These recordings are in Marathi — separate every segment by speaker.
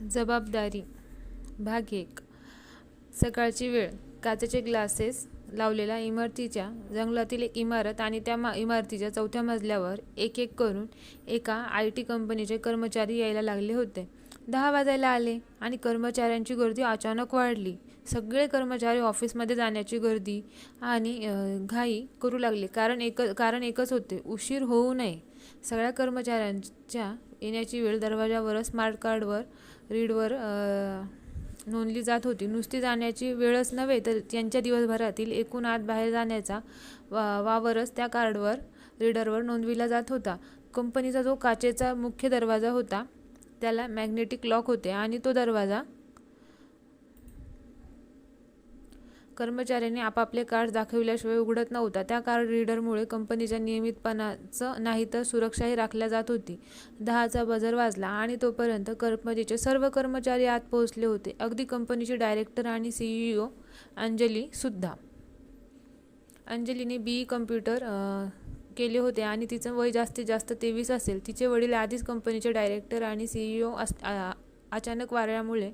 Speaker 1: जबाबदारी भाग 1. सकाळची वेळ. काचेचे ग्लासेस लावलेल्या इमारतीच्या जंगलातील एक इमारत आणि त्या इमारतीच्या 4थ्या मजल्यावर एक एक करून एका IT कंपनीचे कर्मचारी यायला लागले होते. 10 वाजायला आले आणि कर्मचाऱ्यांची गर्दी अचानक वाढली. सगळे कर्मचारी ऑफिसमध्ये जाण्याची गर्दी आणि घाई करू लागले. कारण एकच होते, उशीर होऊ नये. सगळ्या कर्मचाऱ्यांच्या येण्याची वेळ दरवाजावर स्मार्ट कार्डवर रीडवर नोंदली जात होती. नुसती जाण्याची वेळच नव्हे तर त्यांच्या दिवसभरातील एकूण आत बाहेर जाण्याचा वावरच त्या कार्डवर रीडरवर नोंदविला जात होता. कंपनीचा जो काचेचा मुख्य दरवाजा होता त्याला मॅग्नेटिक लॉक होते आणि तो दरवाजा कर्मचाऱ्यांनी आपापले कार्ड दाखविल्याशिवाय उघडत नव्हता. त्या कार्ड रीडरमुळे कंपनीच्या नियमितपणाचं नाही तर सुरक्षाही राखल्या जात होती. 10चा बजर वाजला आणि तोपर्यंत कंपनीचे सर्व कर्मचारी आत पोहोचले होते, अगदी कंपनीची डायरेक्टर आणि CEO अंजली सुद्धा. अंजलीने BE कम्प्युटर केले होते आणि तिचं वय जास्तीत जास्त 23 असेल. तिचे वडील आधीच कंपनीचे डायरेक्टर आणि CEO अचानक वारल्यामुळे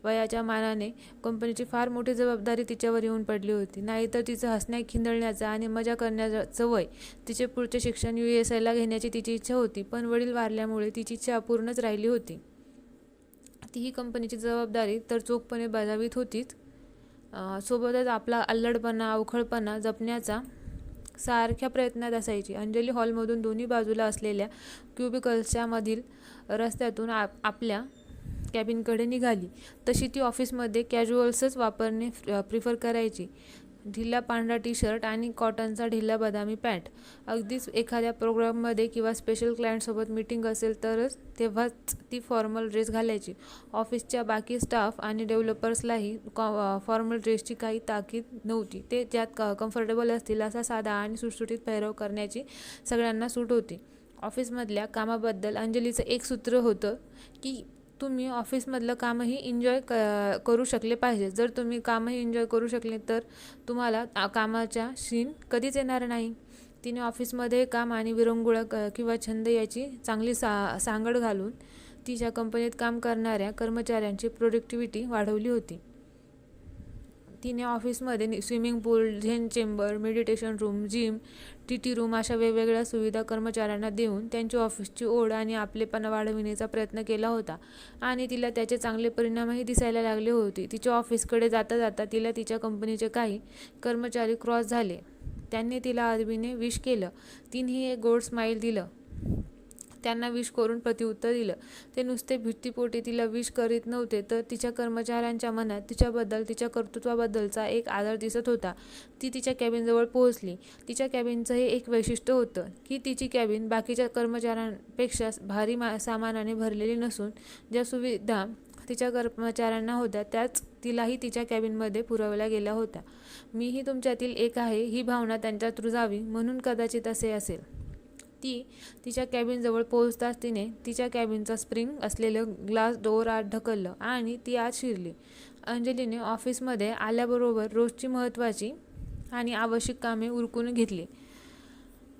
Speaker 1: वयाच्या मानाने कंपनीची फार मोठी जबाबदारी तिच्यावर येऊन पडली होती. नाहीतर तिचं हसण्या खिंदळण्याचं आणि मजा करण्याचं वय. तिचे पुढचे शिक्षण USAला घेण्याची तिची इच्छा होती, पण वडील वारल्यामुळे तिची इच्छा अपूर्णच राहिली होती. तीही कंपनीची जबाबदारी तर चोखपणे बजावीत होतीच, सोबतच आपला अल्लडपणा अवखळपणा जपण्याचा सारख्या प्रयत्नात असायची. अंजली हॉलमधून दोन्ही बाजूला असलेल्या क्युबिकल्सच्या मधील रस्त्यातून आपल्या कॅबिनकडे निघाली. तशी ती ऑफिसमध्ये कॅज्युअल्सच वापरणे प्रिफर करायची. ढिला पांढरा टी-शर्ट आणि कॉटनचा ढिला बदामी पॅन्ट. अगदीच एखाद्या प्रोग्राममध्ये किंवा स्पेशल क्लायंटसोबत मीटिंग असेल तरच तेव्हाच ती फॉर्मल ड्रेस घालायची. ऑफिसच्या बाकी स्टाफ आणि डेव्हलपर्सलाही फॉर्मल ड्रेसची काही ताकीद नव्हती. ते ज्यात कम्फर्टेबल असतील असा साधा आणि सुटसुटीत पेहराव करण्याची सगळ्यांना सूट होती. ऑफिसमधल्या कामाबद्दल अंजलीचं एक सूत्र होतं की तुम्ही ऑफिसमधलं कामही एन्जॉय करू शकले पाहिजे. जर तुम्ही कामही एन्जॉय करू शकले तर तुम्हाला कामाच्या शीण कधीच येणार नाही. तिने ऑफिसमध्ये काम आणि विरंगुळा किंवा छंद याची चांगली सांगड घालून तिच्या कंपनीत काम करणाऱ्या कर्मचाऱ्यांची प्रोडक्टिव्हिटी वाढवली होती. तिने ऑफिसमध्ये swimming pool, zen chamber, meditation room, gym, TT room अशा वेगवेगळ्या सुविधा कर्मचाऱ्यांना देऊन त्यांची ऑफिसची ओढ आणि आपलेपणा वाढविण्याचा प्रयत्न केला होता आणि तिला त्याचे चांगले परिणामही दिसायला लागले होते. तिच्या ऑफिसकडे जाता जाता तिला तिच्या कंपनीचे काही कर्मचारी क्रॉस झाले. त्यांनी तिला अदबीने विश केलं. तिनेही एक गोड स्माईल दिलं. त्यांना विश करून प्रत्युत्तर दिलं. ते नुसते भीतीपोटी तिला विश करीत नव्हते तर तिच्या कर्मचाऱ्यांच्या मनात तिच्याबद्दल, तिच्या कर्तृत्वाबद्दलचा एक आदर दिसत होता. ती तिच्या कॅबिनजवळ पोहोचली. तिच्या कॅबिनचं हे एक वैशिष्ट्य होतं की तिची कॅबिन बाकीच्या कर्मचाऱ्यांपेक्षा भारी सामानाने भरलेली नसून ज्या सुविधा तिच्या कर्मचाऱ्यांना होत्या त्याच तिलाही तिच्या कॅबिनमध्ये पुरवल्या गेल्या होत्या. मीही तुमच्यातील एक आहे ही भावना त्यांच्यात रुजावी म्हणून कदाचित असे असेल. ती तिच्या कॅबिनजवळ पोहोचताच तिने तिच्या कॅबिनचा स्प्रिंग असलेलं ग्लास डोअर आत ढकललं आणि ती आत शिरली. अंजलीने ऑफिसमध्ये आल्याबरोबर रोजची महत्त्वाची आणि आवश्यक कामे उरकून घेतली.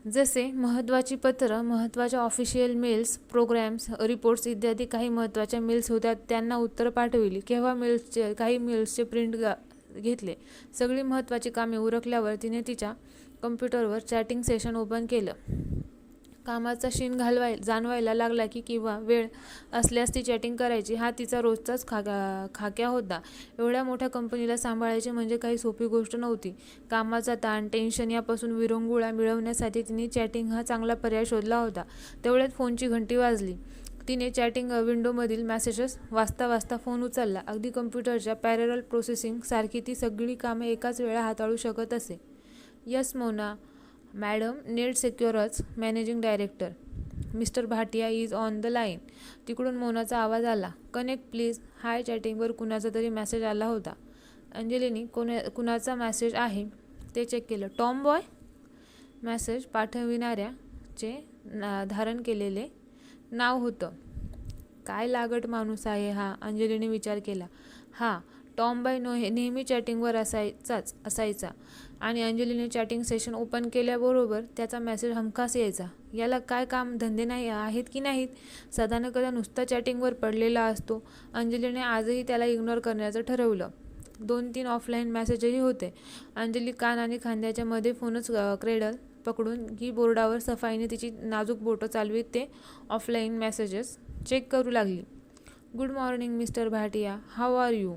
Speaker 1: जसे महत्त्वाची पत्रं, महत्त्वाच्या ऑफिशियल मेल्स, प्रोग्राम्स, रिपोर्ट्स इत्यादी काही महत्त्वाच्या मेल्स होत्या त्यांना उत्तर पाठविली. काही मेल्सचे प्रिंट घेतले. सगळी महत्त्वाची कामे उरकल्यावर तिने तिच्या कम्प्युटरवर चॅटिंग सेशन ओपन केलं. कामाचा शीण जाणवायला लागला की किंवा वेळ असल्यास ती चॅटिंग करायची. हा तिचा रोजचाच खाक्या होता. एवढ्या मोठ्या कंपनीला सांभाळायचे म्हणजे काही सोपी गोष्ट नव्हती. कामाचा ताण, टेन्शन यापासून विरंगुळा मिळवण्यासाठी तिने चॅटिंग हा चांगला पर्याय शोधला होता. तेवढ्यात फोनची घंटी वाजली. तिने चॅटिंग विंडोमधील मेसेजेस वाचता वाचता फोन उचलला. अगदी कम्प्युटरच्या पॅरलल प्रोसेसिंग सारखी ती सगळी कामे एकाच वेळा हाताळू शकत असे. Yes Mona madam, net secures managing director mister Bhatia is on the line. तिकडून मोनाचा आवाज आला. Connect please. हाय. चॅटिंगवर कुणाचा तरी मेसेज आला होता. अंजलीने कुणाचा मेसेज आहे ते चेक केलं. Tom boy. मेसेज पाठविणाऱ्याचे धारण केलेले नाव होतं. काय लागट माणूस आहे हा, अंजलीने विचार केला. हा टॉम बाय नेहमी चॅटिंगवर असायचा आणि अंजलीने चॅटिंग सेशन ओपन केल्याबरोबर त्याचा मेसेज हमखास यायचा. याला काय काम धंदे नाही आहेत की नाहीत? सदानं कदा नुसता चॅटिंगवर पडलेला असतो. अंजलीने आजही त्याला इग्नोर करण्याचं ठरवलं. 2-3 ऑफलाईन मेसेजही होते. अंजली कान आणि खांद्याच्या मध्ये फोनच क्रेडल पकडून कीबोर्डावर सफाईने तिची नाजूक बोटं चालवीत ते ऑफलाईन मेसेजेस चेक करू लागली. Good morning mister Bhatia, how are you?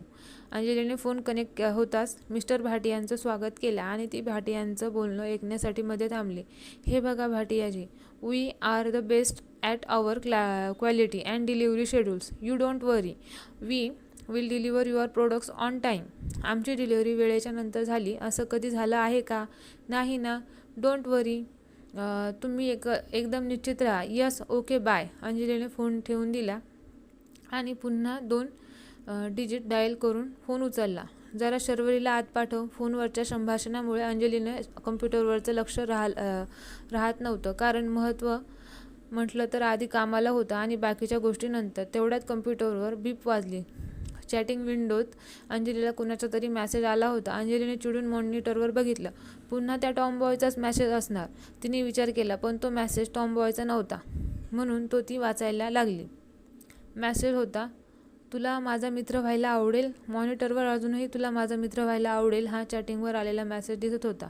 Speaker 1: अंजलीने फोन कनेक्ट होताच मिस्टर भाटियांचं स्वागत केलं आणि ती भाटियांचं बोलणं ऐकण्यासाठी मध्ये थांबली. हे बघा Bhatiaji, we are the best at our quality and delivery schedules. You don't worry, we will deliver your products on time. आमची डिलिव्हरी वेळेच्या नंतर झाली असं कधी झालं आहे का? नाही ना. डोंट वरी, तुम्ही एकदम निश्चित राहा. Yes, okay, bye. अंजलीने फोन ठेवून दिला आणि पुन्हा 2 डिजिट डायल करून फोन उचलला. जरा शर्वरीला आत पाठव. फोनवरच्या संभाषणामुळे अंजलीने कम्प्युटरवरचं लक्ष राहत नव्हतं. कारण महत्त्व म्हटलं तर आधी कामाला होतं आणि बाकीच्या गोष्टीनंतर. तेवढ्यात कम्प्युटरवर बीप वाजली. चॅटिंग विंडोत अंजलीला कुणाचा तरी मेसेज आला होता. अंजलीने चिडून मॉनिटरवर बघितलं. पुन्हा त्या टॉमबॉयचाच मेसेज असणार तिने विचार केला, पण तो मेसेज टॉमबॉयचा नव्हता म्हणून ती वाचायला लागली. मेसेज होता, तुला माझा मित्र व्हायला आवडेल. मॉनिटरवर अजूनही तुला माझा मित्र व्हायला आवडेल हा चॅटिंगवर आलेला मेसेज दिसत होता.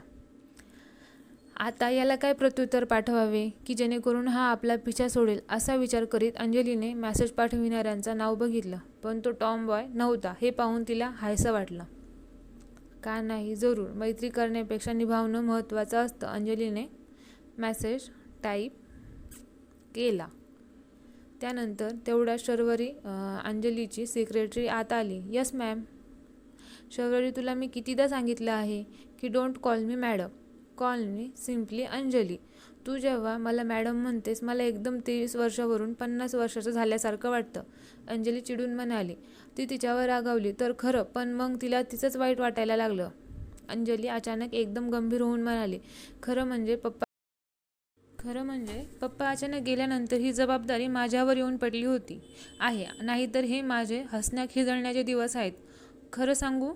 Speaker 1: आता याला काय प्रत्युत्तर पाठवावे की जेणेकरून हा आपला पिछा सोडेल असा विचार करीत अंजलीने मेसेज पाठविणाऱ्यांचं नाव बघितलं, पण तो टॉम बॉय नव्हता. हे पाहून तिला हायसं वाटलं. का नाही, जरूर मैत्री करण्यापेक्षा निभावणं महत्त्वाचं असतं. अंजलीने मेसेज टाईप केला. त्यानंतर तेवढ्या शर्वरी अंजलीची सेक्रेटरी आत आली. Yes ma'am. शर्वरी, तुला मी कितीदा सांगितलं आहे की don't call me madam, call me simply Anjali. तू जेव्हा मला मॅडम म्हणतेस मला एकदम 23 वर्षावरून 50 वर्षाचं झाल्यासारखं वाटतं. अंजली चिडून म्हणाली. ती तिच्यावर रागावली तर खरं, पण मग तिला तिचंच वाईट वाटायला लागलं. अंजली अचानक एकदम गंभीर होऊन म्हणाली, खरं म्हणजे पप्पा अचानक गेल्यानंतर ही जबाबदारी माझ्यावर येऊन पडली होती आहे. नाहीतर हे माझे हसण्या खिदळण्याचे दिवस आहेत. खरं सांगू,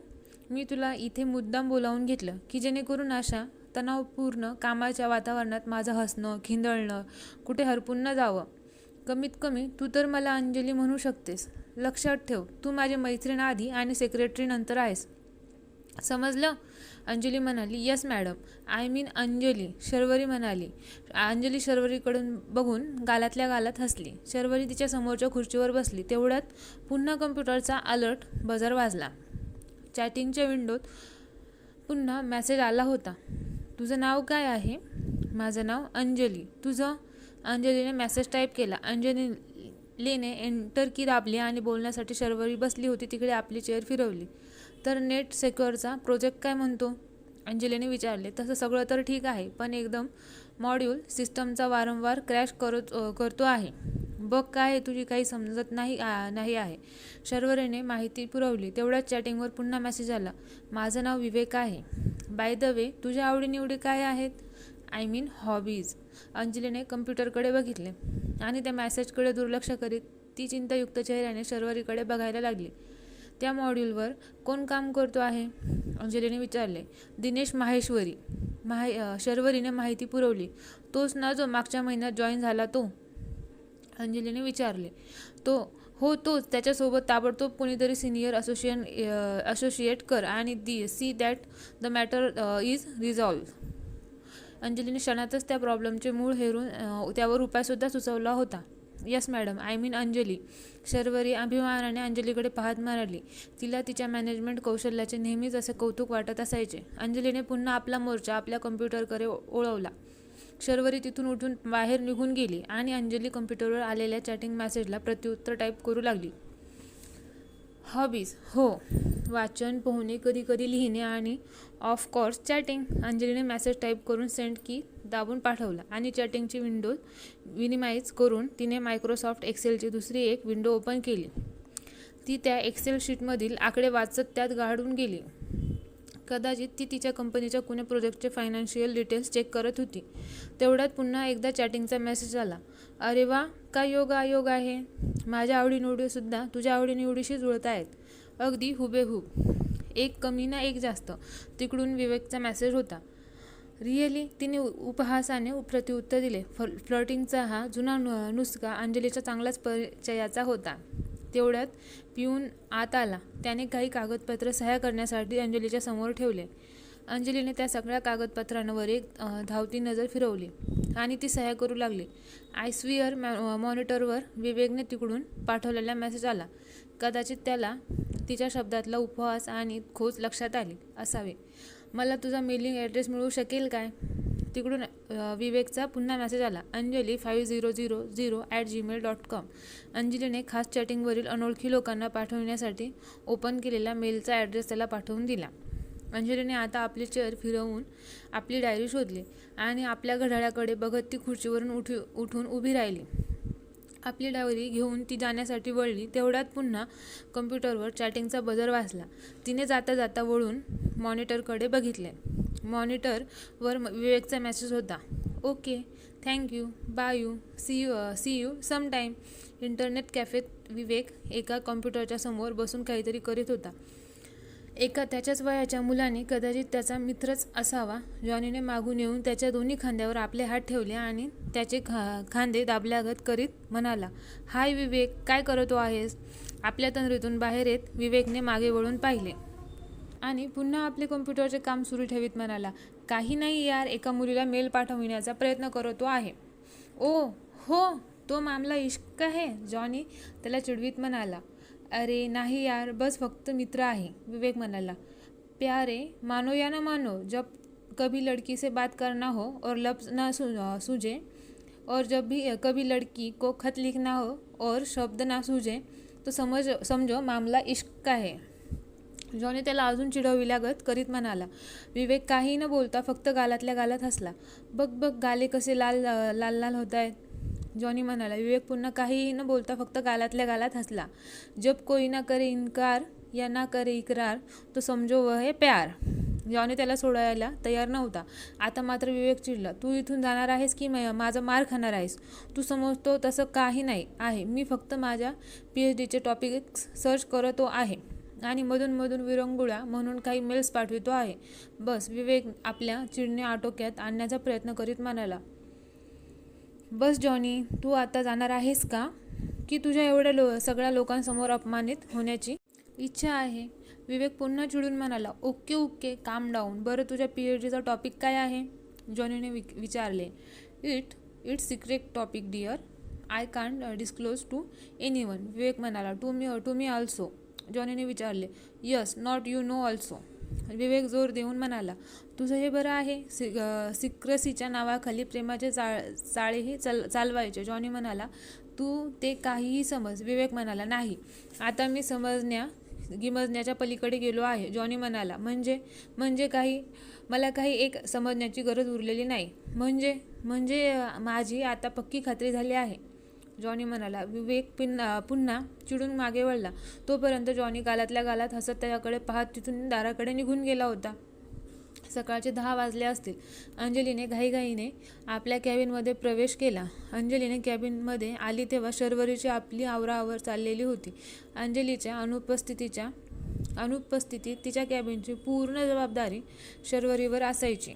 Speaker 1: मी तुला इथे मुद्दाम बोलावून घेतलं की जेणेकरून अशा तणावपूर्ण कामाच्या वातावरणात माझं हसणं खिंदळणं कुठे हरपून न जावं. कमीत कमी तू तर मला अंजली म्हणू शकतेस. लक्षात ठेव, तू माझी मैत्रीण आधी आणि सेक्रेटरी नंतर आहेस. समजलं? अंजली म्हणाली. Yes madam, I mean Anjali. Sharvari म्हणाली. अंजली शर्वरीकडून बघून गालातल्या गालात हसली. शर्वरी तिच्या समोरच्या खुर्चीवर बसली. तेवढ्यात पुन्हा कम्प्युटरचा अलर्ट बजर वाजला. चॅटिंगच्या विंडोत पुन्हा मेसेज आला होता. तुझं नाव काय आहे? माझं नाव अंजली. तुझं? अंजलीने मेसेज टाईप केला. अंजलीने एंटर की दाबली आणि बोलण्यासाठी शर्वरी बसली होती तिकडे आपली चेअर फिरवली. तर नेट सेक्युअरचा प्रोजेक्ट काय म्हणतो? अंजलीने विचारले. तसं सगळं तर ठीक आहे, पण एकदम मॉड्यूल सिस्टमचा वारंवार क्रॅश करतो आहे. बघ काय तुझी काही समजत नाही आहे. शर्वरीने माहिती पुरवली. तेवढ्याच चॅटिंगवर पुन्हा मेसेज आला. माझं नाव विवेक आहे. बाय द वे, तुझ्या आवडीनिवडी काय आहेत? I mean hobbies. अंजलीने कम्प्युटरकडे बघितले आणि त्या मेसेजकडे दुर्लक्ष करीत ती चिंतायुक्त चेहऱ्याने शर्वरीकडे बघायला लागली. त्या मॉड्यूलवर कोण काम करतो आहे? अंजलीने विचारले. दिनेश माहेश्वरी. शर्वरीने माहिती पुरवली. तोच ना जो मागच्या महिन्यात जॉईन झाला तो? अंजलीने विचारले. हो तोच. त्याच्यासोबत ताबडतोब कोणीतरी सिनियर असोसिएट कर आणि see that the matter is resolve. अंजलीने क्षणातच त्या प्रॉब्लेमचे मूळ हेरून त्यावर उपायसुद्धा सुचवला होता. Yes madam, I mean Anjali. Sharvari अभिमानाने अंजलीकडे पाहत म्हणाली. तिला तिच्या मॅनेजमेंट कौशल्याचे नेहमीच असे कौतुक वाटत असायचे. अंजलीने पुन्हा आपला मोर्चा आपल्या कम्प्युटरकडे ओळवला. शर्वरी तिथून उठून बाहेर निघून गेली आणि अंजली कम्प्युटरवर आलेल्या चॅटिंग मेसेजला प्रत्युत्तर टाईप करू लागली. हॉबीज, हो, वाचन, पोहणे, कधी लिहिणे आणि ऑफकोर्स चॅटिंग. अंजलीने मेसेज टाईप करून सेंड की दाबून पाठवला आणि चॅटिंगची विंडो मिनिमाइज करून तिने मायक्रोसॉफ्ट एक्सेलची दुसरी एक विंडो ओपन केली. ती त्या एक्सेल शीटमधील आकडे वाचत त्यात गाडून गेली. कदाचित ती तिच्या कंपनीच्या कुण्या प्रोजेक्टचे फायनान्शियल डिटेल्स चेक करत होती. तेवढ्यात पुन्हा एकदा चॅटिंगचा मेसेज आला. अरे वा, काय योग आहे. माझ्या आवडीनिवडीसुद्धा तुझ्या आवडीनिवडीशी जुळत आहेत. अगदी हुबेहूब, एक कमी ना एक जास्त. तिकडून विवेकचा मेसेज होता. रिअली, तिने उपहासाने प्रत्युत्तर दिले. फ्लर्टिंगचा हा जुना नुसका अंजलीचा चांगलाच परिचयाचा होता. तेवढ्यात पिऊन आत आला. त्याने काही कागदपत्र सह्या करण्यासाठी अंजलीच्या समोर ठेवले. अंजलीने त्या सगळ्या कागदपत्रांवर एक धावती नजर फिरवली आणि ती सह्या करू लागली. आयस्वीअर मॉनिटरवर विवेकने तिकडून पाठवलेला मेसेज आला. कदाचित त्याला तिच्या शब्दातला उपहास आणि खोच लक्षात आली असावे. मला तुझा मेलिंग ॲड्रेस मिळू शकेल काय? तिकडून विवेकचा पुन्हा मेसेज आला. अंजली 5000@gmail.com. अंजलीने खास चॅटिंगवरील अनोळखी लोकांना पाठवण्यासाठी ओपन केलेला मेलचा ॲड्रेस त्याला पाठवून दिला. अंजलीने आता आपली चेअर फिरवून आपली डायरी शोधली आणि आपल्या घड्याळाकडे बघत ती खुर्चीवरून उठून उभी राहिली. आपली डायरी घेऊन ती जाण्यासाठी वळली. तेवढ्यात पुन्हा कम्प्युटरवर चॅटिंगचा बजर वाजला. तिने जाता जाता वळून मॉनिटरकडे बघितले. मॉनिटरवर विवेकचा मेसेज होता. Okay, thank you, bye you, see you sometime. Internet कॅफेत विवेक एका कॉम्प्युटरच्या समोर बसून काहीतरी करीत होता. एका त्याच्याच वयाच्या मुलाने, कदाचित त्याचा मित्रच असावा, जॉनीने मागून येऊन त्याच्या दोन्ही खांद्यावर आपले हात ठेवले आणि त्याचे खांदे दाबल्यागत करीत म्हणाला, हाय विवेक, काय करतो आहेस? आपल्या तंद्रीतून बाहेर येत विवेकने मागे वळून पाहिले आणि पुन्हा आपले कॉम्प्युटरचे काम सुरू ठेवीत म्हणाला, काही नाही यार, एका मुलीला मेल पाठविण्याचा प्रयत्न करतो आहे. ओ हो, तो मामला इश्क आहे, जॉनी त्याला चिडवीत म्हणाला. अरे नाही यार, बस फक्त मित्र आहे, विवेक म्हणाला. प्यारे, मानो या न मानो, जब कभी लड़की से बात करना हो और लफ्ज़ न सूझे, और जब भी कभी लड़की को खत लिखना हो और शब्द ना सूझे, तो समझो मामला इश्क आहे, जॉनी त्याला अजून चिडविल्यागत करीत म्हणाला. विवेक काही न बोलता फक्त गालातल्या गालात हसला. बघ बघ, गाले कसे लाल लाल लाल होत आहेत, जॉनी म्हणाला. विवेक पुन्हा काहीही न बोलता फक्त गालातल्या गालात हसला. जब कोई ना करे इनकार या ना करे इकरार, तो समजो वह है प्यार. जॉनी त्याला सोडायला तयार नव्हता. आता मात्र विवेक चिडला. तू इथून जाणार आहेस की माझा मार खाणार आहेस? तू समजतो तसं काही नाही आहे. मी फक्त माझ्या PhDचे टॉपिक सर्च करतो आहे आणि मधून विरंगुळा म्हणून काही मेल्स पाठवितो आहे. बस, विवेक आपल्या चिडणे आटोक्यात आणण्याचा प्रयत्न करीत म्हणाला. बस जॉनी, तू आता जाणार आहेस का? की तुझ्या एवढ्या सगळ्या लोकांसमोर अपमानित होण्याची इच्छा आहे? विवेक पुन्हा चिडून म्हणाला. ओके, काम डाऊन. बरं, तुझ्या PhDचा टॉपिक काय आहे? जॉनीने विचारले. It's secret topic dear, I can't disclose to anyone, Vivek म्हणाला. टू मी ऑल्सो, जॉनीने विचारले. Yes, not you no also, Vivek जोर देऊन म्हणाला. तुझं हे बरं आहे, सिक्रेसीच्या नावाखाली प्रेमाचे चाळेही चालवायचे, जॉनी म्हणाला. तू ते काहीही समज, विवेक म्हणाला. नाही, आता मी गिमजण्याच्या पलीकडे गेलो आहे, जॉनी म्हणाला. म्हणजे मला काही एक समजण्याची गरज उरलेली नाही. म्हणजे माझी आता पक्की खात्री झाली आहे, जॉनी म्हणाला. विवेक पुन्हा चिडून मागे वळला. तोपर्यंत जॉनी गालातल्या गालात हसत त्याच्याकडे पाहत तिथून दाराकडे निघून गेला होता. सकाळचे 10 वाजले असतील. अंजलीने घाईघाईने आपल्या कॅबिनमध्ये प्रवेश केला. अंजलीने कॅबिनमध्ये आली तेव्हा शर्वरीची आपली आवराआवर चाललेली होती. अंजलीच्या अनुपस्थितीत तिच्या कॅबिनची पूर्ण जबाबदारी शर्वरीवर असायची.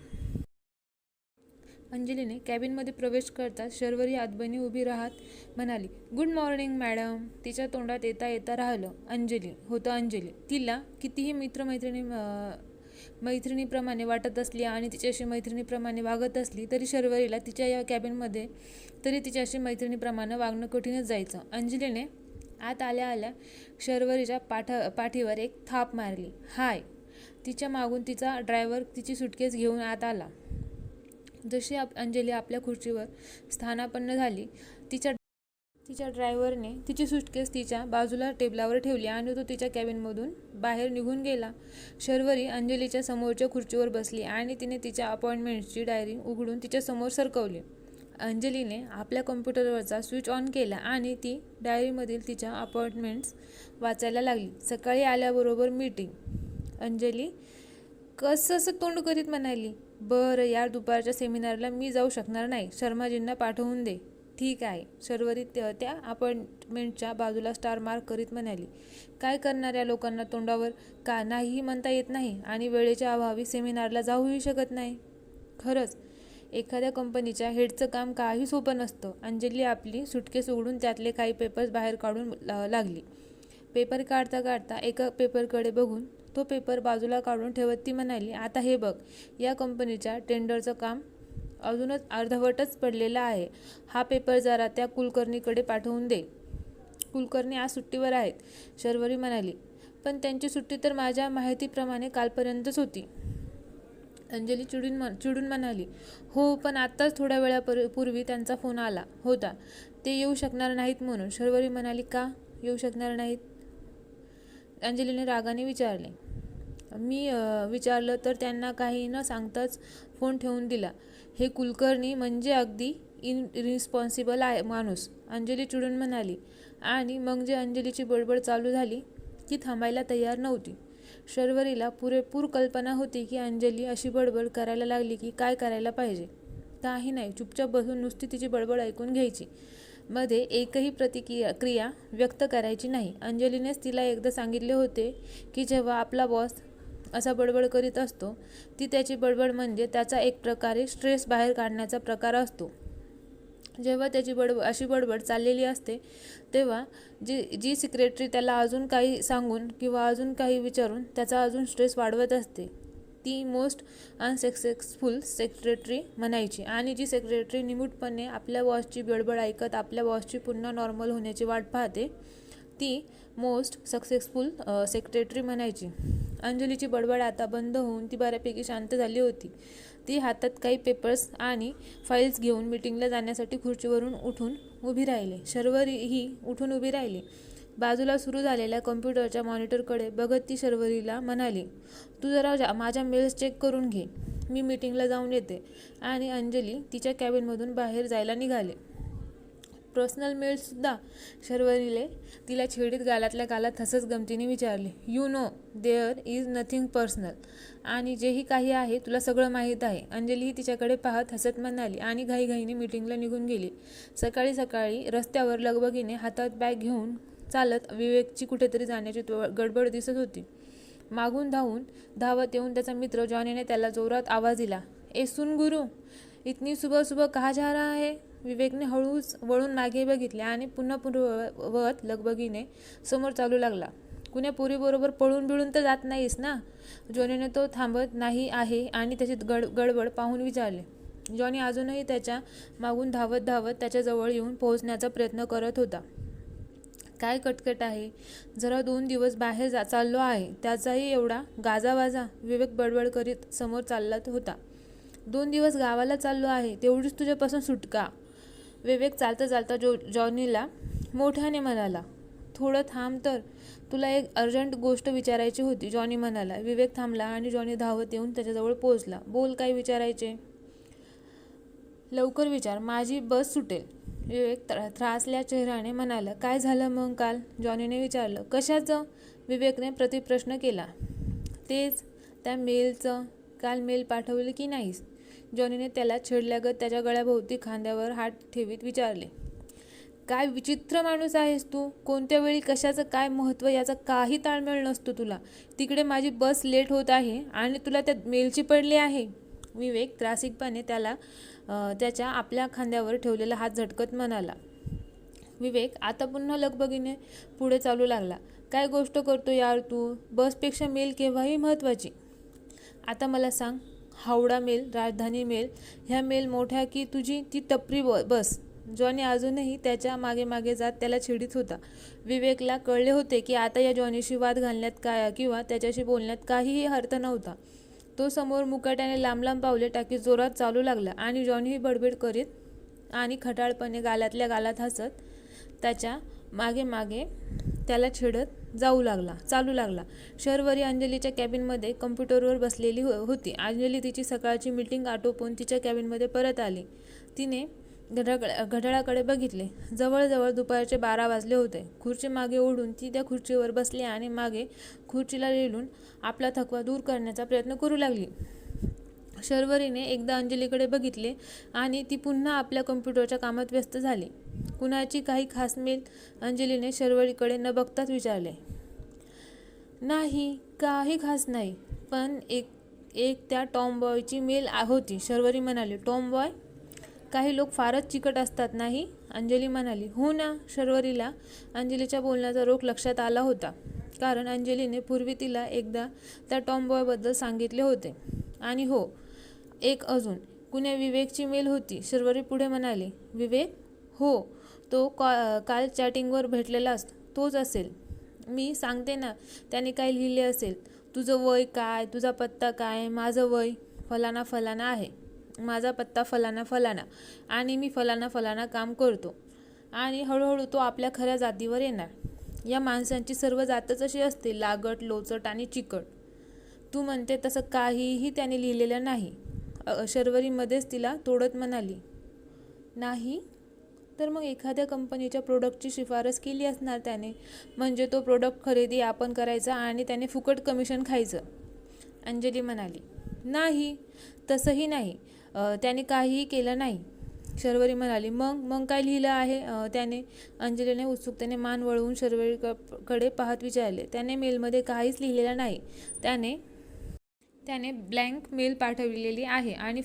Speaker 1: अंजलीने कॅबिनमध्ये प्रवेश करताच शर्वरी आतबनी उभी राहत म्हणाली, गुड मॉर्निंग मॅडम. तिच्या तोंडात येता राहिलं अंजली. तिला कितीही मैत्रिणीप्रमाणे वाटत असली आणि तिच्याशी मैत्रिणीप्रमाणे वागत असली तरी शर्वरीला तिच्या या कॅबिनमध्ये तिच्याशी मैत्रिणीप्रमाणे वागणं कठीणच जायचं. अंजलीने आत आल्या शर्वरीच्या पाठीवर एक थाप मारली. हाय. तिच्या मागून तिचा ड्रायव्हर तिची सुटकेस घेऊन आत आला. जशी अंजली आपल्या खुर्चीवर स्थानापन्न झाली, तिच्या ड्रायव्हरने तिची सुटकेस तिच्या बाजूला टेबलावर ठेवली आणि तो तिच्या कॅबिनमधून बाहेर निघून गेला. शर्वरी अंजलीच्या समोरच्या खुर्चीवर बसली आणि तिने तिच्या अपॉइंटमेंटची डायरी उघडून तिच्या समोर सरकवली. अंजलीने आपल्या कॉम्प्युटरवरचा स्विच ऑन केला आणि ती डायरीमधील तिच्या अपॉइंटमेंट्स वाचायला लागली. सकाळी आल्याबरोबर मीटिंग. अंजली कसं तोंड करीत म्हणाली. बरं यार, दुपारच्या सेमिनारला मी जाऊ शकणार नाही, शर्माजींना पाठवून दे. ठीक आहे, शर्वरी त्या अपार्टमेंटच्या बाजूला स्टार मार्क करीत म्हणाली. काय करणार, या लोकांना तोंडावर का नाहीही म्हणता येत नाही आणि वेळेच्या अभावी सेमिनारला जाऊही शकत नाही. खरंच एखाद्या कंपनीच्या हेडचं काम काही सोपं नसतं. अंजली आपली सुटकेस उघडून त्यातले काही पेपर्स बाहेर काढून लागली. पेपर काढता काढता एका पेपरकडे बघून तो पेपर बाजूला काढून ठेवत ती म्हणाली, आता हे बघ, या कंपनीच्या टेंडरचं काम अजूनच अर्धवटच पडलेलं आहे. हा पेपर जरा त्या कुलकर्णीकडे पाठवून दे. कुलकर्णी आज सुट्टीवर आहेत, शर्वरी म्हणाली. पण त्यांची सुट्टी तर माझ्या माहितीप्रमाणे कालपर्यंतच होती. अंजली चिडून म्हणाली. हो, पण आत्ताच थोड्या वेळापूर्वी त्यांचा फोन आला होता ते येऊ शकणार नाहीत म्हणून. शर्वरी म्हणाली. का येऊ शकणार नाहीत? अंजलीने रागाने विचारले. मी विचारलं तर त्यांना काही न सांगताच फोन ठेवून दिला. हे कुलकर्णी म्हणजे अगदी इनरिस्पॉन्सिबल आहे माणूस, अंजली चिडून म्हणाली. आणि मग जे अंजलीची बडबड चालू झाली ती थांबायला तयार नव्हती. शर्वरीला पुरेपूर कल्पना होती की अंजली अशी बडबड करायला लागली की काय करायला पाहिजे. काही नाही, चुपचाप बसून नुसती तिची बडबड ऐकून घ्यायची, मध्ये एकही क्रिया व्यक्त करायची नाही. अंजलीनेच तिला एकदा सांगितले होते की जेव्हा आपला बॉस असा बडबड करीत असतो ती त्याची बडबड म्हणजे त्याचा एक प्रकारे स्ट्रेस बाहेर काढण्याचा प्रकार असतो. जेव्हा त्याची अशी बडबड चाललेली असते तेव्हा जी सेक्रेटरी त्याला अजून काही सांगून किंवा अजून काही विचारून त्याचा अजून स्ट्रेस वाढवत असते ती मोस्ट अनसक्सेसफुल सेक्रेटरी म्हणायची. आणि जी सेक्रेटरी निमूटपणे आपल्या बॉसची बडबड ऐकत आपल्या बॉसची पुन्हा नॉर्मल होण्याची वाट पाहते ती मोस्ट सक्सेसफुल सेक्रेटरी म्हणायची. अंजलीची बडबड आता बंद होऊन ती बऱ्यापैकी शांत झाली होती. ती हातात काही पेपर्स आणि फाईल्स घेऊन मीटिंगला जाण्यासाठी खुर्चीवरून उठून उभी राहिली. शर्वरी ही उठून उभी राहिली. बाजूला सुरू झालेल्या कम्प्युटरच्या मॉनिटरकडे बघत ती शर्वरीला म्हणाली, तू जरा माझ्या मेल्स चेक करून घे, मी मीटिंगला जाऊन येते. आणि अंजली तिच्या कॅबिनमधून बाहेर जायला निघाले. पर्सनल मेल्ससुद्धा? शर्वरीले तिला छेडीत गालातल्या गालात हसत गमतीने विचारले. You know there is nothing personal. आणि जेही काही आहे तुला सगळं माहीत आहे. अंजली तिच्याकडे पाहत हसत म्हणाली आणि घाईघाईने मीटिंगला निघून गेली. सकाळी सकाळी रस्त्यावर लगबगीने हातात बॅग घेऊन चालत विवेकची कुठेतरी जाण्याची गडबड दिसत होती. मागून धावत येऊन त्याचा मित्र जॉनीने त्याला जोरात आवाज दिला. ए सुन गुरु, इतनी सुबह सुबह कहाँ जा रहा है? विवेकने हळूच वळून मागे बघितले आणि पुन्हा पूर्ववत लगबगीने समोर चालू लागला. कुण्या पोरीबरोबर पळून बिळून तर जात नाहीस ना? जॉनीने तो थांबत नाही आहे आणि त्याची गडबड पाहून विचारले. जॉनी अजूनही त्याच्या मागून धावत त्याच्याजवळ येऊन पोहोचण्याचा प्रयत्न करत होता. काय कटकट आहे? जरा 2 दिवस बाहेर चाललो आहे, त्याचाही एवढा गाजावाजा? विवेक बडबड करीत समोर चालत होता. 2 दिवस गावाला चाललो आहे, तेवढीच तुझ्यापासून सुटका? विवेक चालता जॉनीला मोठ्याने म्हणाला. थोडं थांब तर, तुला एक अर्जंट गोष्ट विचारायची होती, जॉनी म्हणाला. विवेक थांबला आणि जॉनी धावत येऊन त्याच्याजवळ पोहोचला. बोल, काय विचारायचे? लवकर विचार, माझी बस सुटेल. विवेक त्रासल्या चेहऱ्याने म्हणाला. काय झालं मग काल? जॉनीने विचारलं. कशाचं? विवेकने प्रतिप्रश्न केला. तेच, त्या मेलचं. काल मेल पाठवली की नाहीस? जॉनीने त्याला छेडल्यागत त्याच्या गळ्याभोवती खांद्यावर हात ठेवीत विचारले. काय विचित्र माणूस आहेस तू. कोणत्या वेळी कशाचं काय महत्त्व याचा काही ताळमेळ नसतो तुला. तिकडे माझी बस लेट होत आहे आणि तुला त्या मेलची पडली आहे. विवेक त्रासिकपणे त्याला त्याच्या आपल्या खांद्यावर ठेवलेला हात झटकत म्हणाला. विवेक आता पुन्हा लगबगीने पुढे चालू लागला. काय गोष्ट करतो यार तू. बसपेक्षा मेल केव्हाही महत्त्वाची. आता मला सांग, हावडा मेल, राजधानी मेल, ह्या मेल मोठ्या की तुझी ती टपरी बस? जॉनी अजूनही त्याच्या मागे जात त्याला छेडीत होता. विवेकला कळले होते की आता या जॉनीशी वाद घालण्यात किंवा त्याच्याशी बोलण्यात काहीही अर्थ नव्हता. तो समोर मुकाट्याने लांब पावले टाकीत जोरात चालू लागला आणि जॉनीही बडबड करीत आणि खटाळपणे गालातल्या गालात हसत त्याच्या मागे त्याला छेडत चालू लागला. शर्वरी अंजलीच्या कॅबिनमध्ये कम्प्युटरवर बसलेली होती. अंजली तिची सकाळची मीटिंग आटोपून तिच्या कॅबिनमध्ये परत आली. तिने घड्याळाकडे बघितले. जवळजवळ दुपारचे 12 वाजले होते. खुर्ची मागे ओढून ती त्या खुर्चीवर बसली आणि मागे खुर्चीला रेलून आपला थकवा दूर करण्याचा प्रयत्न करू लागली. शर्वरीने एकदा अंजलीकडे बघितले आणि ती पुन्हा आपल्या कम्प्युटरच्या कामात व्यस्त झाली. कुणाची काही खास मेल? अंजलीने शर्वरीकडे न बघताच विचारले. नाही, काही खास नाही, पण एक एक त्या टॉम बॉयची मेल होती, शर्वरी म्हणाली. Tom boy? काही लोक फारच चिकट असतात नाही? अंजली म्हणाली. हो ना. शर्वरीला अंजलीच्या बोलण्याचा रोख लक्षात आला होता, कारण अंजलीने पूर्वी तिला एकदा त्या टॉम बॉयबद्दल सांगितले होते. आणि हो, एक अजून, कुण्या विवेकची मेल होती, शर्वरी पुढे म्हणाली. विवेक? हो, तो काल चॅटिंगवर भेटलेलाच तोच असेल. मी सांगते ना, त्याने काय लिहिले असेल. तुझं वय काय, तुझा पत्ता काय. माझं वय फलाना फलाना आहे, माझा पत्ता फलाना फलाना, आणि मी फलाना फलाना काम करतो. आणि हळूहळू तो आपल्या खऱ्या जातीवर येणार. या माणसांची सर्व जातच अशी असते, लागट, लोचट आणि चिकट. तू म्हणते तसं काहीही त्याने लिहिलेलं नाही. शर्वरी मध्येच तिला तोडत म्हणाली. नाही तर मग एखाद्या कंपनीच्या प्रोडक्टची शिफारस केली असणार त्याने. म्हणजे तो प्रोडक्ट खरेदी आपण करायचा आणि त्याने फुकट कमिशन खायचं. अंजली म्हणाली. नाही, तसंही नाही. त्याने काहीही केलं नाही. शर्वरी म्हणाली. मग मग काय लिहिलं आहे त्याने? अंजलीने उत्सुकतेने मान वळवून शर्वरीकडे पाहत विचारले. त्याने मेलमध्ये काहीच लिहिलेलं नाही. त्याने ब्लँक मेल पाठवलेली आहे आणि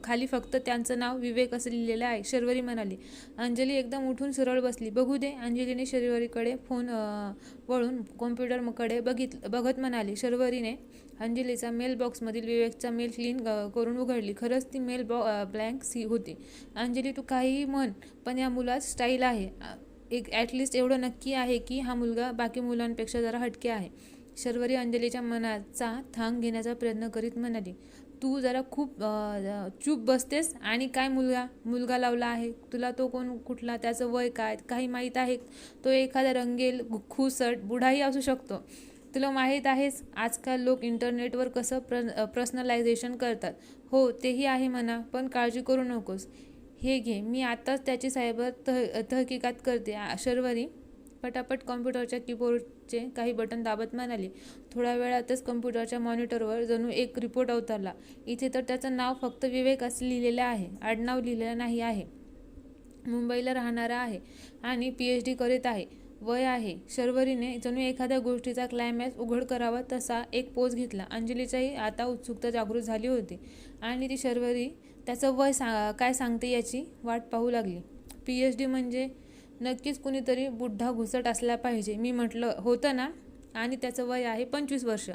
Speaker 1: खाली फक्त त्यांचं नाव विवेक असं लिहिलेलं आहे. शर्वरी म्हणाली. अंजली एकदम उठून सरळ बसली. बघू दे. अंजलीने शर्वरीकडे फोन वळून कॉम्प्युटरकडे बघत म्हणाली. शर्वरीने अंजलीचा मेल बॉक्समधील विवेकचा मेल क्लीन करून उघडली. खरंच ती मेल ब्लँक होती. अंजली, तू काहीही म्हण, पण या मुलात स्टाईल आहे. ॲटलिस्ट एवढं नक्की आहे की हा मुलगा बाकी मुलांपेक्षा जरा हटके आहे. शर्वरी अंजलीच्या मनाचा थांग घेण्याचा प्रयत्न करीत म्हणाली. तू जरा खूप चूप बसतेस. आणि काय मुलगा लावला आहे तुला? तो कोण, कुठला, त्याचं वय काय, काही माहीत आहे? तो एखादा रंगेल खुसट बुढाही असू शकतो. तुला माहीत आहेच आजकाल लोक इंटरनेटवर कसं पर्सनलायझेशन करतात. हो, तेही आहे म्हणा, पण काळजी करू नकोस. हे घे, मी आताच त्याची सायबर तहकीकात करते. शर्वरी पटापट कॉम्प्युटरच्या कीबोर्डचे काही बटन दाबत म्हणाली. थोड्या वेळातच कॉम्प्युटरच्या मॉनिटरवर जणू एक रिपोर्ट अवतरला. इथे तर त्याचं नाव फक्त विवेक असं लिहिलेलं आहे, आडनाव लिहिलेलं नाही आहे. मुंबईला राहणारा आहे आणि PhD करीत आहे. वय आहे. शर्वरीने जणू एखाद्या गोष्टीचा क्लायमॅक्स उघड करावा तसा एक पोज घेतला. अंजलीचाही आता उत्सुकता जागृत झाली होती आणि ती शर्वरी त्याचं वय काय सांगते याची वाट पाहू लागली. PhD म्हणजे नक्कीच कुणीतरी बुड्ढा घुसट असला पाहिजे. मी म्हटलं होतं ना. आणि त्याचं वय आहे 25 वर्ष.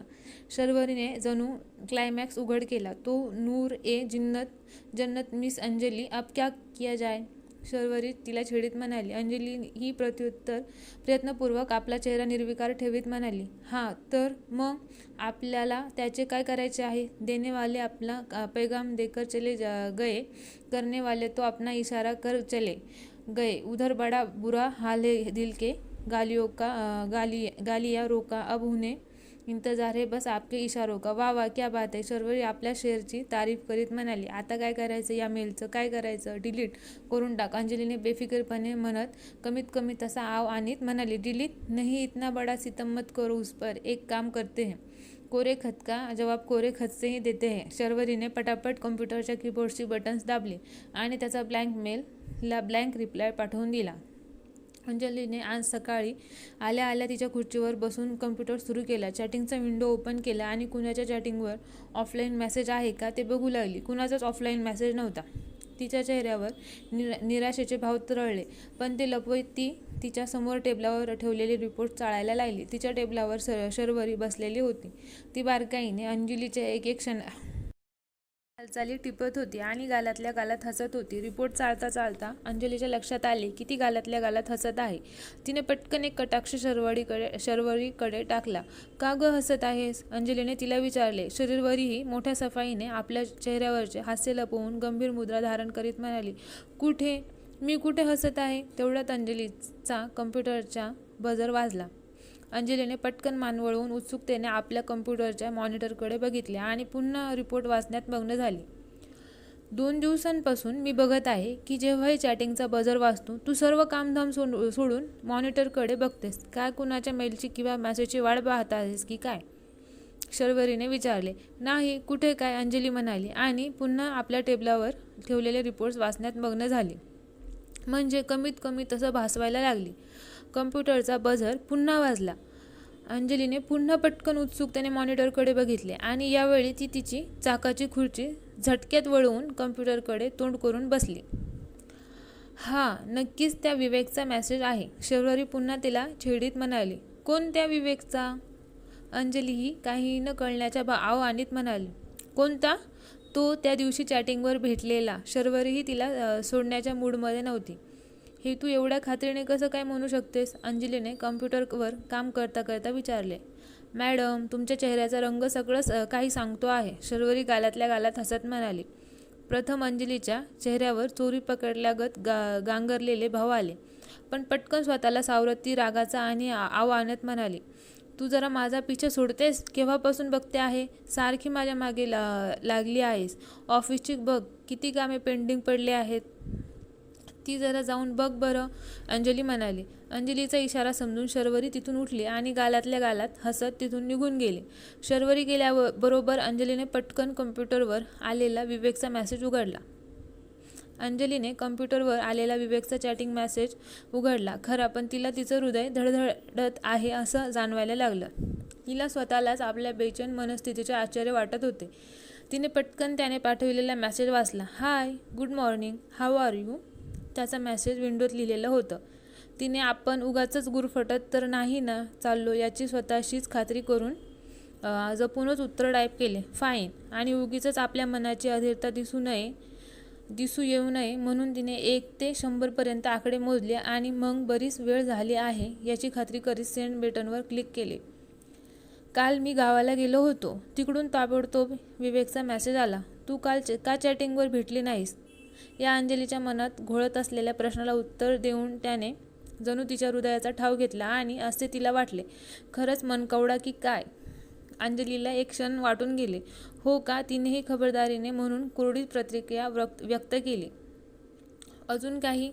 Speaker 1: शर्वरीने जणू क्लायमॅक्स उघड केला. तो नूर ए जन्नत मिस अंजली, अब क्या किया जाए? शर्वरी तिला छेडीत म्हणाली. अंजली ही प्रत्युत्तर प्रयत्नपूर्वक आपला चेहरा निर्विकार ठेवीत म्हणाली. हां तर मग आपल्याला त्याचे काय करायचे आहे? देने वाले अपना पैगाम देकर चले गए, करने वाले तो अपना इशारा कर चले गए. उधर बड़ा बुरा हाल है दिल के, गालियाँ रोका, अब उन्हें इंतजार है बस आपके इशारों का. वा वा, क्या बात आहे. शर्वरी आपल्या शेअरची तारीफ करीत म्हणाली. आता काय करायचं? या मेलचं काय करायचं? डिलीट करून टाक, अंजलीने बेफिकरपणे म्हणत कमीत कमी तसा आव आणीत म्हणाली. डिलीट नहीं, इतना बड़ा सितम मत करो उस पर. एक काम करते हैं, कोरे खत का जवाब कोरे खत से ही देते हैं. शर्वरीने पटापट कॉम्प्युटरच्या कीबोर्डची बटन्स दाबली आणि त्याचा ब्लँक रिप्लाय पाठवून दिला. अंजलीने आज सकाळी आल्या आल्या तिच्या खुर्चीवर बसून कम्प्युटर सुरू केला. चॅटिंगचा विंडो ओपन केला आणि कुणाच्या चॅटिंगवर ऑफलाईन मेसेज आहे का ते बघू लागली. कुणाचाच ऑफलाईन मेसेज नव्हता. तिच्या चेहऱ्यावर निराशेचे भाव तरळले, पण ते लपवत ती तिच्या समोर टेबलावर ठेवलेली रिपोर्ट चाळायला लागली. तिच्या टेबलावर शर्वरी बसलेली होती. ती बारकाईने अंजलीच्या एक एक हालचाली टिपत होती आणि गालातल्या गालात हसत होती. रिपोर्ट चाळता चाळता अंजलीच्या लक्षात आले की ती गालातल्या गालात हसत आहे. तिने पटकन एक कटाक्ष शर्वरीकडे टाकला. का ग हसत आहेस? अंजलीने तिला विचारले. शर्वरीही मोठ्या सफाईने आपल्या चेहऱ्यावरचे हास्य लपवून गंभीर मुद्रा धारण करीत म्हणाली. मी कुठे हसत आहे? तेवढ्यात अंजलीचा कम्प्युटरचा बजर वाजला. अंजलीने पटकन मान वळवून उत्सुकतेने आपल्या कम्प्युटरच्या मॉनिटरकडे बघितले आणि पुन्हा रिपोर्ट वाचण्यात मग्न झाली. 2 दिवसांपासून मी बघत आहे की जेव्हाही चॅटिंगचा बजर वाजतो तू सर्व कामधाम सोडून मॉनिटरकडे बघतेस. काय कुणाच्या मेलची किंवा मेसेजची वाट पाहत आहेस की काय? शर्वरीने विचारले. नाही, कुठे काय, अंजली म्हणाली आणि पुन्हा आपल्या टेबलावर ठेवलेले रिपोर्ट्स वाचण्यात मग्न झाली. म्हणजे कमीत कमी तसं भासवायला लागली. कम्प्युटरचा बझर पुन्हा वाजला. अंजलीने पुन्हा पटकन उत्सुकतेने मॉनिटरकडे बघितले आणि यावेळी ती तिची चाकाची खुर्ची झटक्यात वळवून कम्प्युटरकडे तोंड करून बसली. हा, नक्कीच त्या विवेकचा मेसेज आहे, शर्वरी पुन्हा तिला छेडीत म्हणाली. कोणत्या विवेकचा? अंजलीही काही न कळण्याच्या आव्हानीत म्हणाली. कोणता? तो त्या दिवशी चॅटिंगवर भेटलेला. शर्वरीही तिला सोडण्याच्या मूडमध्ये नव्हती. हे तू एवढ्या खात्रीने कसं काय म्हणू शकतेस? अंजलीने कम्प्युटरवर काम करता करता विचारले. मॅडम, तुमच्या चेहऱ्याचा रंग सगळं काही सांगतो आहे, शर्वरी गालातल्या गालात हसत म्हणाली. प्रथम अंजलीच्या चेहऱ्यावर चोरी पकडल्यागत गांगरलेले भाव आले, पण पटकन स्वतःला सावरत ती रागाचा आणि आव्हानात म्हणाली. तू जरा माझा पिछा सोडतेस? केव्हापासून बघते आहे, सारखी माझ्या मागे लागली आहेस. ऑफिसची बघ, किती कामे पेंडिंग पडले आहेत. ती जरा जाऊन बघ बरं, अंजली म्हणाली. अंजलीचा इशारा समजून शर्वरी तिथून उठली आणि गालातल्या गालात हसत तिथून निघून गेली. शर्वरी गेल्याबरोबर अंजलीने पटकन कम्प्युटरवर आलेला विवेकचा मेसेज उघडला. अंजलीने कम्प्युटरवर आलेला विवेकचा चॅटिंग मेसेज उघडला खरा, पण तिला तिचं हृदय धडधडत आहे असं जाणवायला लागलं. तिला स्वतःलाच आपल्या बेचैन मनस्थितीचे आश्चर्य वाटत होते. तिने पटकन त्याने पाठवलेला मेसेज वाचला. Hi, good morning, how are you? त्याचा मेसेज विंडोत लिहिलेलं होतं. तिने आपण उगाचच गुरफटत तर नाही ना चाललो याची स्वतःशीच खात्री करून जपूनच उत्तर टाईप केले. फाईन. आणि उगीचच आपल्या मनाची अधीरता दिसू येऊ नये म्हणून तिने 1 ते 100 पर्यंत आकडे मोजले आणि मग बरीच वेळ झाली आहे याची खात्री करीत सेंड बटनवर क्लिक केले. काल मी गावाला गेलो होतो. तिकडून ताबडतोब विवेकचा मेसेज आला. तू काल का चॅटिंगवर भेटली नाहीस? या अंजलीच्या मनात घोळत असलेल्या प्रश्नाला उत्तर देऊन त्याने जणू तिच्या हृदयाचा ठाव घेतला आणि असे तिला वाटले, खरंच मनकवडा की काय? अंजलीला एक क्षण वाटून गेले. हो का? तिनेही खबरदारीने म्हणून कोरडी प्रतिक्रिया व्यक्त केली. अजून काही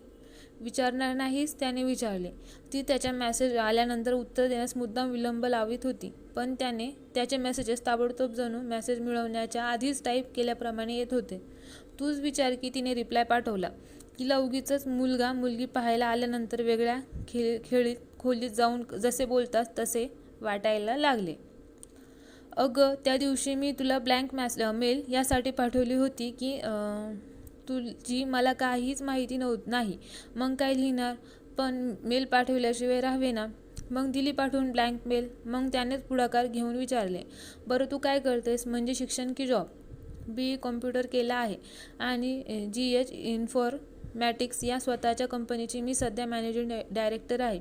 Speaker 1: विचारणार नाहीस? त्याने विचारले. ती त्याच्या मेसेज आल्यानंतर उत्तर देण्यास मुद्दाम विलंब लावित होती, पण त्याने त्याचे मेसेजेस ताबडतोब जणू मेसेज मिळवण्याच्या आधीच टाईप केल्याप्रमाणे येत होते. तूच विचार की तिने रिप्लाय पाठवला. तिला उगीचच मुलगा मुलगी पाहायला आल्यानंतर वेगळ्या खोलीत जाऊन जसे बोलतात तसे वाटायला लागले. अगं, त्या दिवशी मी तुला ब्लँक मेल यासाठी पाठवली होती की तुझी मला काहीच माहिती नाही. मग काय लिहिणार? पण मेल पाठवल्याशिवाय राहावे ना. मग दिली पाठवून ब्लँक मेल. मग त्यानेच पुढाकार घेऊन विचारले, बरं तू काय करतेस? म्हणजे शिक्षण की जॉब? BE कॉम्प्युटर केला आहे आणि GH इन्फॉर्मॅटिक्स या स्वतःच्या कंपनीची मी सध्या मॅनेजिंग डायरेक्टर आहे.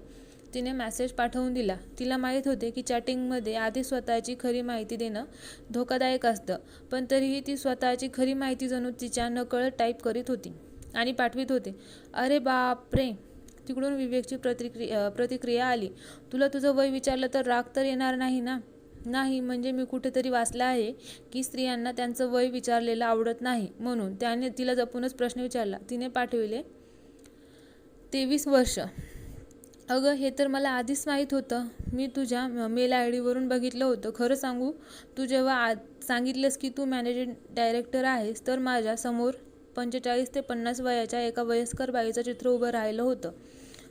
Speaker 1: तिने मेसेज पाठवून दिला. तिला माहीत होते की चॅटिंगमध्ये आधी स्वतःची खरी माहिती देणं धोकादायक असतं, पण तरीही ती स्वतःची खरी माहिती जणू तिच्या नकळत टाईप करीत होती आणि पाठवित होते. अरे बापरे! तिकडून विवेकची प्रतिक्रिया आली. तुला तुझं वय विचारलं तर राग तर येणार नाही ना? नाही, म्हणजे मी कुठेतरी वाचलं आहे की स्त्रियांना त्यांचं वय विचारलेलं आवडत नाही म्हणून. त्याने तिला जपूनच प्रश्न विचारला. तिने पाठविले 23 वर्ष. अगं, हे तर मला आधीच माहीत होतं. मी तुझ्या मेल ID वरून बघितलं होतं. खरं सांगू, तू जेव्हा सांगितलंस की तू मॅनेजिंग डायरेक्टर आहेस तर माझ्या समोर 45 ते 50 वयाच्या एका वयस्कर बाईचं चित्र उभं राहिलं होतं.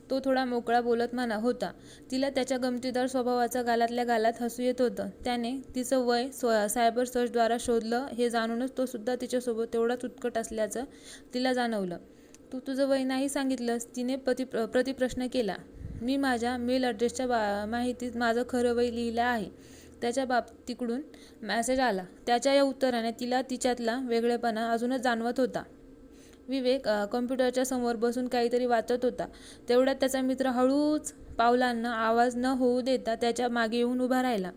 Speaker 1: तो थोडा मोकळा बोलत होता. तिला त्याच्या गमतीदार स्वभावाचा गालातल्या गालात हसू येत होतं. त्याने तिचं वय सायबर सर्चद्वारा शोधलं हे जाणूनच तो सुद्धा तिच्यासोबत तेवढाच उत्कट असल्याचं तिला जाणवलं. तू तुझं वय नाही सांगितलंस? तिने प्रतिप्रश्न केला. मी माझ्या मेल ॲड्रेसच्या माहितीत माझं खरं वय लिहिलं आहे. त्याच्या बाबतीकडून मेसेज आला. त्याच्या या उत्तराने तिला तिच्यातला वेगळेपणा अजूनच जाणवत होता. विवेक कम्प्युटरच्या समोर बसून काहीतरी वाचत होता. तेवढ्यात त्याचा मित्र हळूच पावलांना आवाज न होऊ देता त्याच्या मागे येऊन उभा राहिला.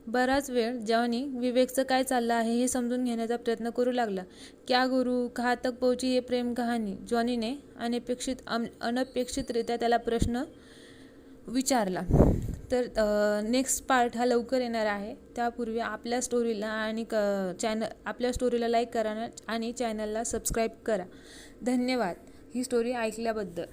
Speaker 1: बराच वेळ जॉनी विवेकचं काय चाललं आहे हे समजून घेण्याचा प्रयत्न करू लागला. क्या गुरु, कहाँ तक पहुंची ये प्रेम कहाणी? जॉनीने अनपेक्षितरित्या त्याला प्रश्न विचारला. तर नेक्स्ट पार्ट हा लवकर येणार आहे. त्यापूर्वी आपल्या स्टोरीला लाईक करा आणि चॅनलला सबस्क्राईब करा. धन्यवाद ही स्टोरी ऐकल्याबद्दल.